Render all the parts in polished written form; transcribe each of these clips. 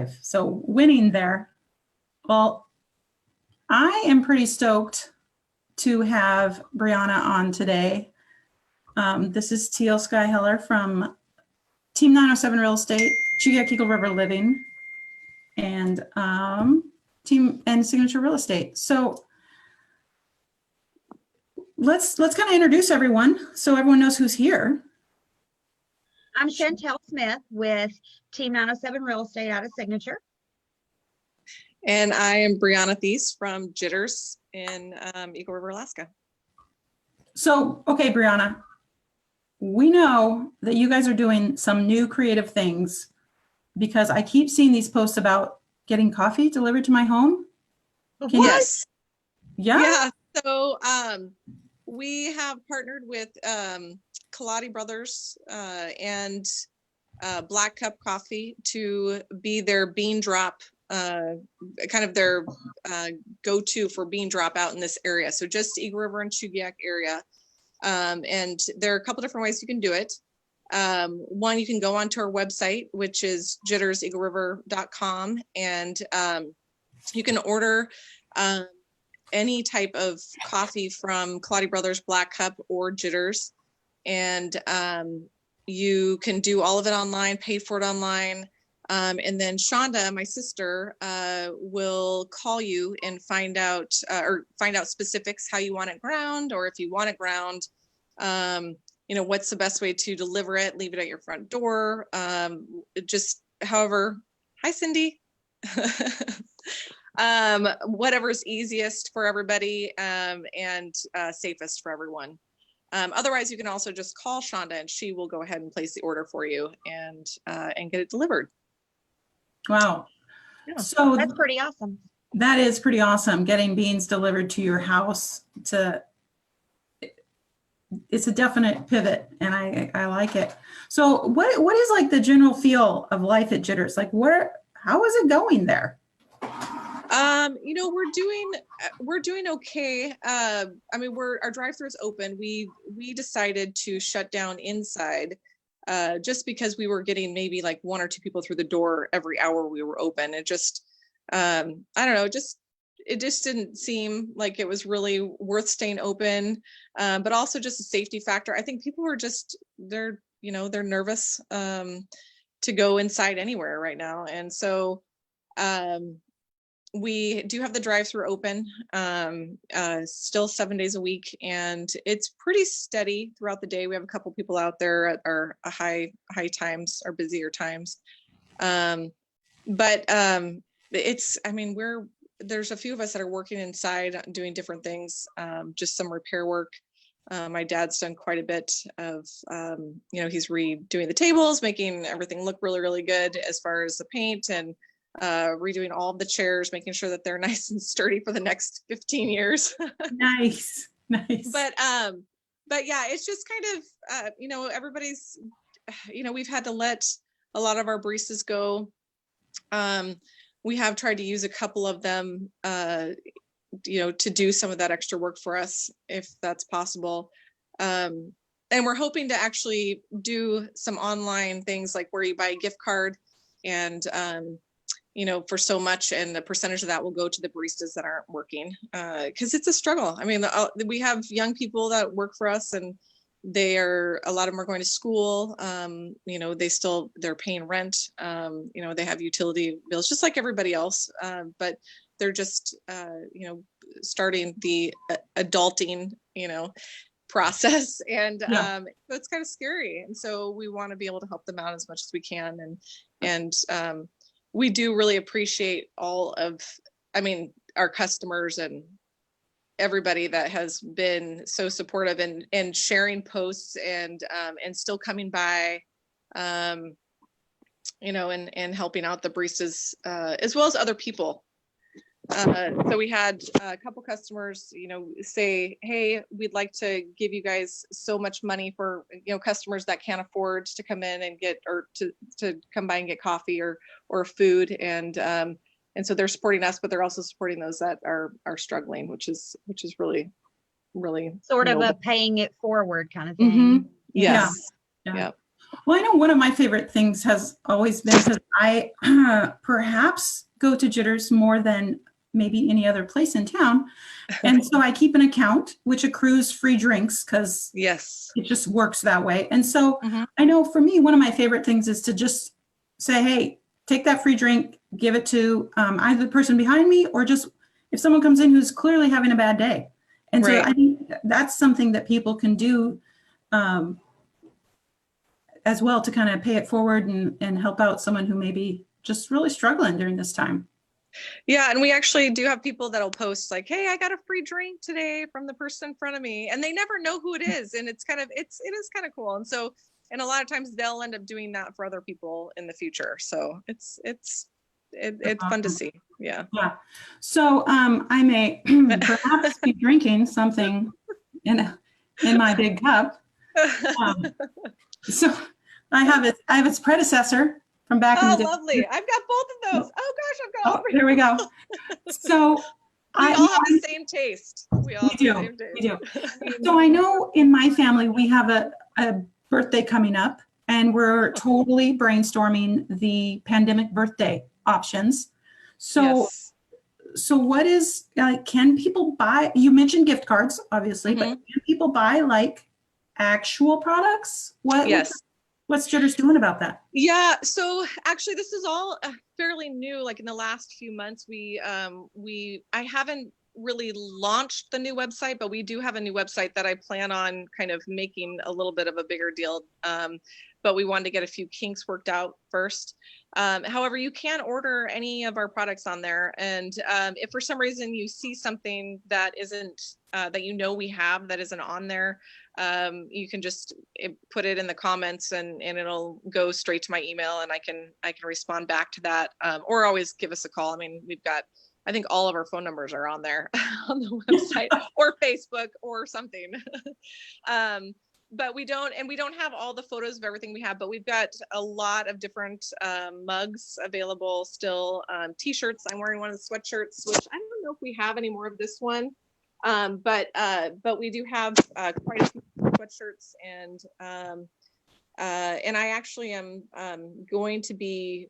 5. So winning there. Well, I am pretty stoked to have Briana on today. This is Teal Skyheller from Team 907 Real Estate, Chugiak Eagle River Living, and Team and Signature Real Estate. So let's kind of introduce everyone so everyone knows who's here. I'm Chantel Smith with Team 907 Real Estate out of Signature. And I am Briana Theis from Jitters in Eagle River, Alaska. So, okay, Briana, we know that you guys are doing some new creative things because I keep seeing these posts about getting coffee delivered to my home. Yes. Yeah. Yeah. So we have partnered with Kaladi Brothers and Black Cup Coffee to be their bean drop, kind of their go-to for bean drop out in this area. So just Eagle River and Chugiak area. And there are a couple different ways you can do it. One, you can go onto our website, which is jitterseagleriver.com, and you can order any type of coffee from Kaladi Brothers, Black Cup, or Jitters. And you can do all of it online, pay for it online. And then Shonda, my sister, will call you and find out specifics, how you want it ground, or if you want it ground, what's the best way to deliver it, leave it at your front door. Just however, hi, Cindy. Whatever's easiest for everybody and safest for everyone. Otherwise, you can also just call Shonda and she will go ahead and place the order for you and get it delivered. Wow. Yeah, so that's pretty awesome. That is pretty awesome. Getting beans delivered to your house. It's a definite pivot, and I like it. So what is like the general feel of life at Jitters? Like how is it going there? We're doing okay. Our drive-thru is open. We decided to shut down inside just because we were getting maybe like 1 or 2 people through the door every hour we were open. It just, I don't know, it just didn't seem like it was really worth staying open. But also just a safety factor. I think people were they're nervous to go inside anywhere right now. And so, we do have the drive-thru open, still 7 days a week, and it's pretty steady throughout the day. We have a couple people out there at our high times, our busier times. There's a few of us that are working inside doing different things, just some repair work. My dad's done quite a bit of, he's redoing the tables, making everything look really, really good as far as the paint, and redoing all of the chairs, making sure that they're nice and sturdy for the next 15 years. Nice. But yeah, it's just kind of, everybody's, we've had to let a lot of our baristas go. We have tried to use a couple of them, to do some of that extra work for us, if that's possible. And we're hoping to actually do some online things like where you buy a gift card and, for so much, and the percentage of that will go to the baristas that aren't working, because it's a struggle. I mean, we have young people that work for us, and a lot of them are going to school. They're paying rent. They have utility bills just like everybody else, but they're just, starting the adulting, process, and so it's kind of scary. And so we want to be able to help them out as much as we can, and we do really appreciate our customers and everybody that has been so supportive and sharing posts and still coming by, and helping out the baristas, as well as other people. So we had a couple customers, say, hey, we'd like to give you guys so much money for, customers that can't afford to come in and get, or to come by and get coffee or food. And so they're supporting us, but they're also supporting those that are struggling, which is really, really sort of a paying it forward kind of thing. Mm-hmm. Yes. Yeah. Well, I know one of my favorite things has always been because I perhaps go to Jitters more than maybe any other place in town. And so I keep an account which accrues free drinks because Yes. it just works that way. And so Mhm. I know for me, one of my favorite things is to just say, hey, take that free drink, give it to either the person behind me or just if someone comes in who's clearly having a bad day. And so Right. I think that's something that people can do as well to kind of pay it forward and help out someone who may be just really struggling during this time. Yeah, and we actually do have people that'll post like, "Hey, I got a free drink today from the person in front of me," and they never know who it is, and it is kind of cool. And so, and a lot of times they'll end up doing that for other people in the future. So it's fun to see. Yeah. Yeah. So I may perhaps be drinking something in my big cup. So I have its predecessor from back in the Oh, day. lovely! I've got both of those. Oh gosh, I've got all three. There we go. So We all have the same taste. We all have the same taste. We do. So I know in my family we have a birthday coming up, and we're totally brainstorming the pandemic birthday options. So Yes. so what is can people buy? You mentioned gift cards, obviously, but can people buy like actual products? Yes. What's Jitters doing about that? Yeah, so actually this is all fairly new. Like in the last few months, I haven't really launched the new website, but we do have a new website that I plan on kind of making a little bit of a bigger deal. But we wanted to get a few kinks worked out first. However, you can order any of our products on there. And if for some reason you see something that isn't, that we have that isn't on there, you can just put it in the comments and it'll go straight to my email and I can respond back to that, or always give us a call. I mean, I think all of our phone numbers are on there on the website or Facebook or something. But we don't have all the photos of everything we have, but we've got a lot of different mugs available still. T-shirts. I'm wearing one of the sweatshirts, which I don't know if we have any more of this one. But we do have quite a few sweatshirts, and I actually am going to be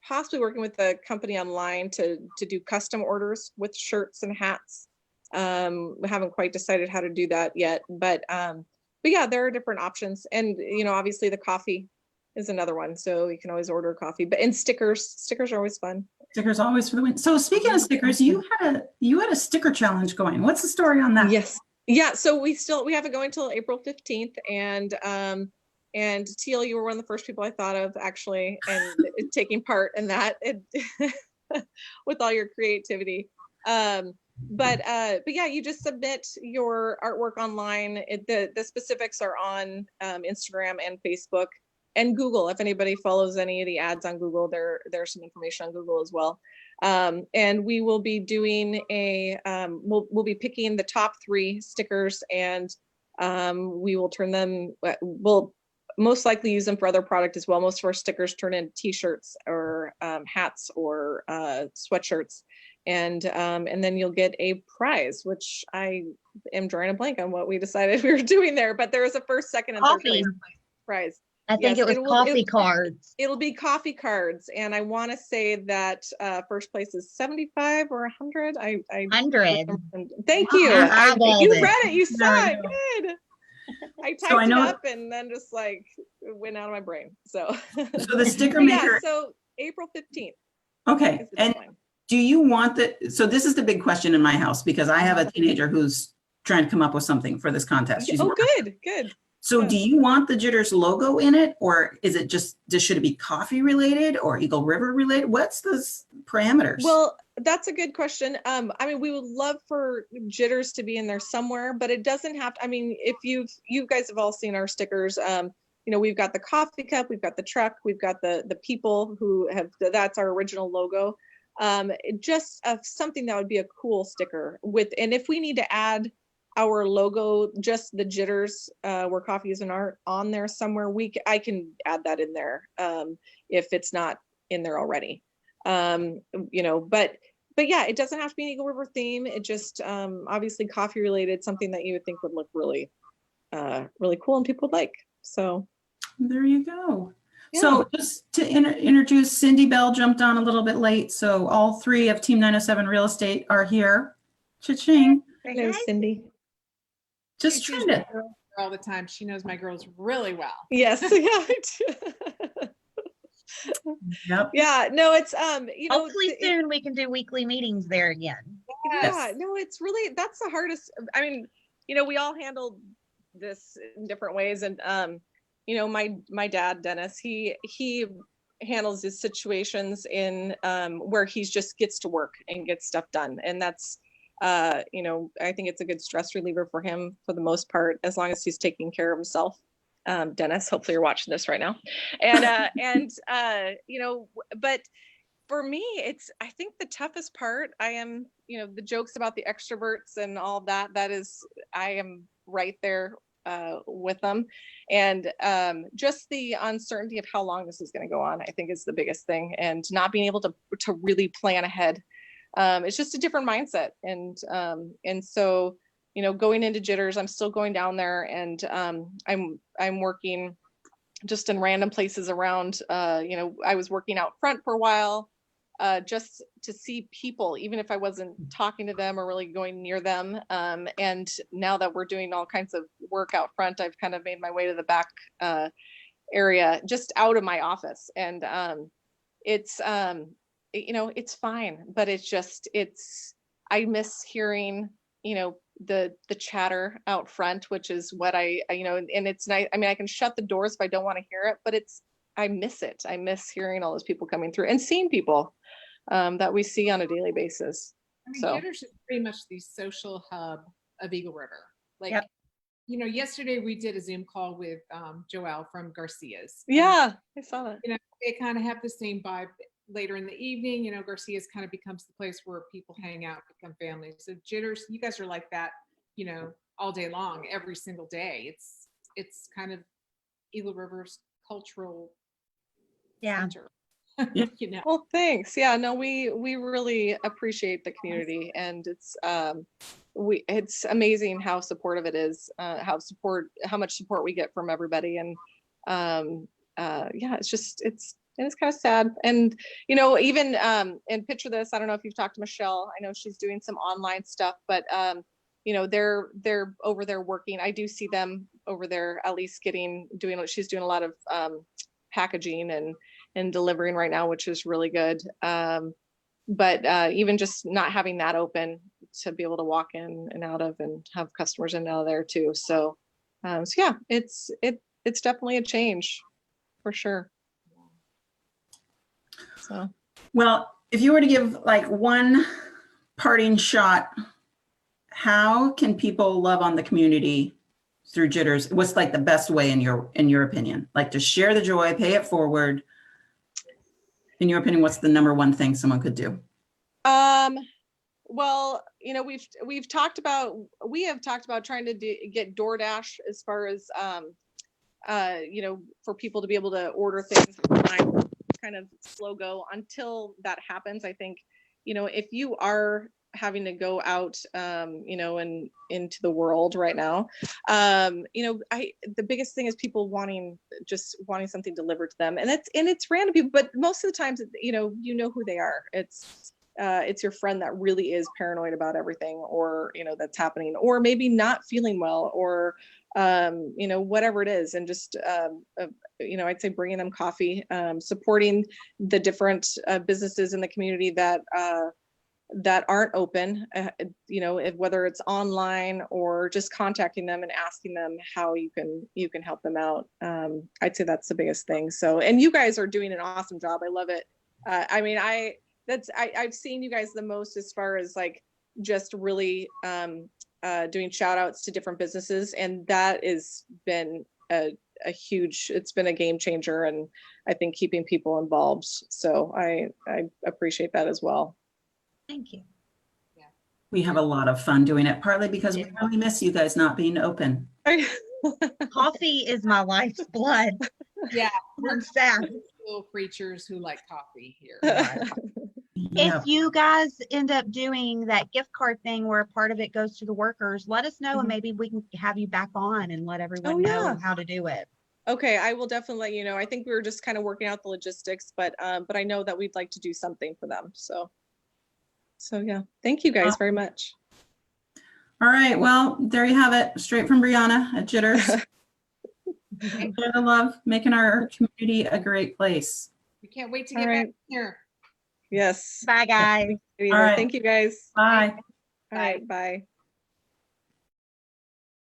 possibly working with a company online to do custom orders with shirts and hats. We haven't quite decided how to do that yet, but yeah, there are different options, and obviously the coffee is another one, so you can always order coffee. But and stickers are always fun. Stickers always for the win. So speaking of stickers, you had a sticker challenge going. What's the story on that? Yes. Yeah. So we have it going till April 15th. And Teal, you were one of the first people I thought of actually, and taking part in that with all your creativity. But yeah, you just submit your artwork online. The specifics are on Instagram and Facebook. And Google, if anybody follows any of the ads on Google, there's some information on Google as well. And we will be doing we'll be picking the top 3 stickers, and we will turn them, we'll most likely use them for other product as well. Most of our stickers turn into T-shirts or hats or sweatshirts. And then you'll get a prize, which I am drawing a blank on what we decided we were doing there, but there is a first, second, and third place prize. I think it was coffee cards. It'll be coffee cards, and I want to say that first place is 75 or 100. 100. Thank you. You read it. You saw it. Good. I typed it up and then just like it went out of my brain. So the sticker maker. Yeah, so April 15th. Okay. And do you want so this is the big question in my house, because I have a teenager who's trying to come up with something for this contest. Good. So do you want the Jitters logo in it, or is it should it be coffee related or Eagle River related? What's the parameters? Well, that's a good question. I mean, we would love for Jitters to be in there somewhere, but it doesn't have to. I mean, if you guys have all seen our stickers, we've got the coffee cup, we've got the truck, we've got the people who have, that's our original logo. Just something that would be a cool sticker with, and if we need to add our logo, just the Jitters, where coffee is an art, on there somewhere, I can add that in there if it's not in there already. But yeah, it doesn't have to be an Eagle River theme. It just obviously coffee related, something that you would think would look really, really cool and people would like. So There you go. Yeah. So just to introduce, Cindy Bell jumped on a little bit late. So all three of Team 907 Real Estate are here. Cha-ching. Hello, Cindy. Just She sees trying my to, girls all the time. She knows my girls really well. Yes, yeah, I do. yep. Yeah, no, it's Hopefully soon we can do weekly meetings there again. yeah, no, it's really, that's the hardest. I mean, we all handle this in different ways, and my dad Dennis, he handles his situations in where he just gets to work and gets stuff done, and that's I think it's a good stress reliever for him for the most part, as long as he's taking care of himself. Dennis, hopefully you're watching this right now, and but for me, I think the toughest part, I am, the jokes about the extroverts and all that, I am right there with them. And just the uncertainty of how long this is going to go on, I think is the biggest thing, and not being able to really plan ahead. It's just a different mindset. And so, going into Jitters, I'm still going down there, and I'm working just in random places around. I was working out front for a while, just to see people, even if I wasn't talking to them or really going near them. And now that we're doing all kinds of work out front, I've kind of made my way to the back area, just out of my office. And it's fine, but I miss hearing, the chatter out front, which is what and it's nice. I mean, I can shut the doors if I don't want to hear it, but I miss it. I miss hearing all those people coming through and seeing people that we see on a daily basis. I mean, So Jitters is pretty much the social hub of Eagle River. Like, Yep. Yesterday we did a Zoom call with Joelle from Garcia's. yeah, I saw that. They kind of have the same vibe. Later in the evening, Garcia's kind of becomes the place where people hang out, become family. So Jitters, you guys are like that, all day long, every single day. It's kind of Eagle River's cultural center. Well, thanks. Yeah, no, we really appreciate the community, and it's amazing how supportive it is, how much support we get from everybody. And it's kind of sad. And, even, and picture this, I don't know if you've talked to Michelle, I know she's doing some online stuff, but, they're over there working. I do see them over there, at least she's doing a lot of, packaging and delivering right now, which is really good. But even just not having that open to be able to walk in and out of and have customers in and out of there too. So yeah, it's definitely a change for sure. So, well, if you were to give like one parting shot, how can people love on the community through Jitters? What's like the best way in your opinion? Like to share the joy, pay it forward. In your opinion, what's the number one thing someone could do? Well, we have talked about trying to get DoorDash as far as, for people to be able to order things online. Kind of slow go until that happens. I think, if you are having to go out, and into the world right now, the biggest thing is people wanting something delivered to them, and it's random people, but most of the times, you know who they are. It's your friend that really is paranoid about everything, or that's happening, or maybe not feeling well, or whatever it is. And just I'd say bringing them coffee, supporting the different businesses in the community that aren't open, whether it's online or just contacting them and asking them how you can help them out. I'd say that's the biggest thing. So, and you guys are doing an awesome job. I love it. I've seen you guys the most as far as like just really doing shout outs to different businesses, and that has been it's been a game changer, and I think keeping people involved. So I appreciate that as well. Thank you. We have a lot of fun doing it, partly because we really miss you guys not being open. Coffee is my life's blood. Yeah, I'm sad. Little creatures who like coffee here. Yeah. If you guys end up doing that gift card thing where part of it goes to the workers, let us know, and maybe we can have you back on and let everyone know how to do it. Okay, I will definitely let you know. I think we were just kind of working out the logistics, but I know that we'd like to do something for them. So yeah, thank you guys very much. All right, well, there you have it, straight from Briana at Jitters. Share the love, making our community a great place. We can't wait to All get back right. here. Yes. Bye, guys. All right. Thank you guys. Bye. All right, bye.